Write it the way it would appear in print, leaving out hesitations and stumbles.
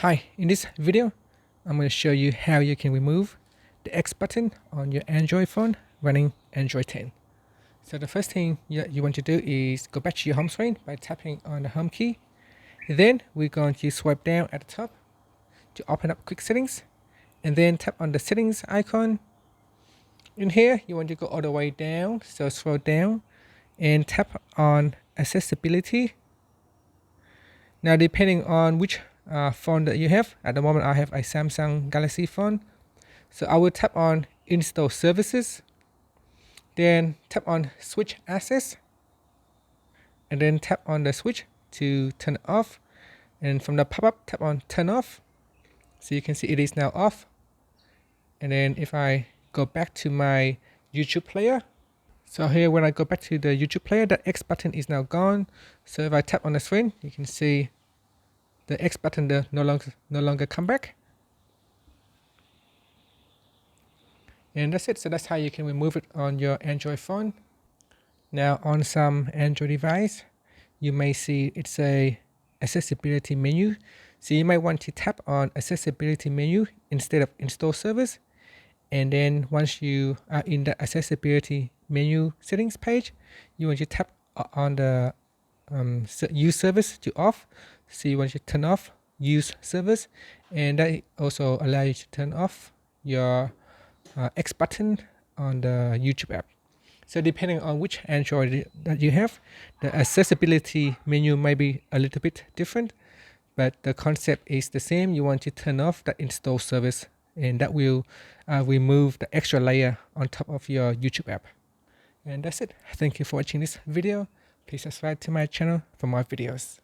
Hi, in this video, I'm going to show you how you can remove the X button on your Android phone running Android 10. So the first thing you want to do is go back to your home screen by tapping on the home key. Then we're going to swipe down at the top to open up quick settings and then tap on the settings icon. In here, you want to go all the way down, so scroll down and tap on accessibility. Now, depending on which phone that you have, at the moment I have a Samsung Galaxy phone, so I will tap on install services, then tap on switch access, and then tap on the switch to turn it off, and from the pop-up tap on turn off, so you can see it is now off. And then if I go back to my YouTube player, so here when I go back to the YouTube player, the X button is now gone. So if I tap on the screen, you can see the X button no longer come back. And that's it. So that's how you can remove it on your Android phone. Now on some Android device, you may see it's a accessibility menu. So you might want to tap on accessibility menu instead of install service. And then once you are in the accessibility menu settings page, you want to tap on the use service to off. So you want to turn off use service, and that also allows you to turn off your X button on the YouTube app. So depending on which Android that you have, the accessibility menu may be a little bit different, but the concept is the same. You want to turn off the install service, and that will remove the extra layer on top of your YouTube app. And that's it. Thank you for watching this video. Please subscribe to my channel for more videos.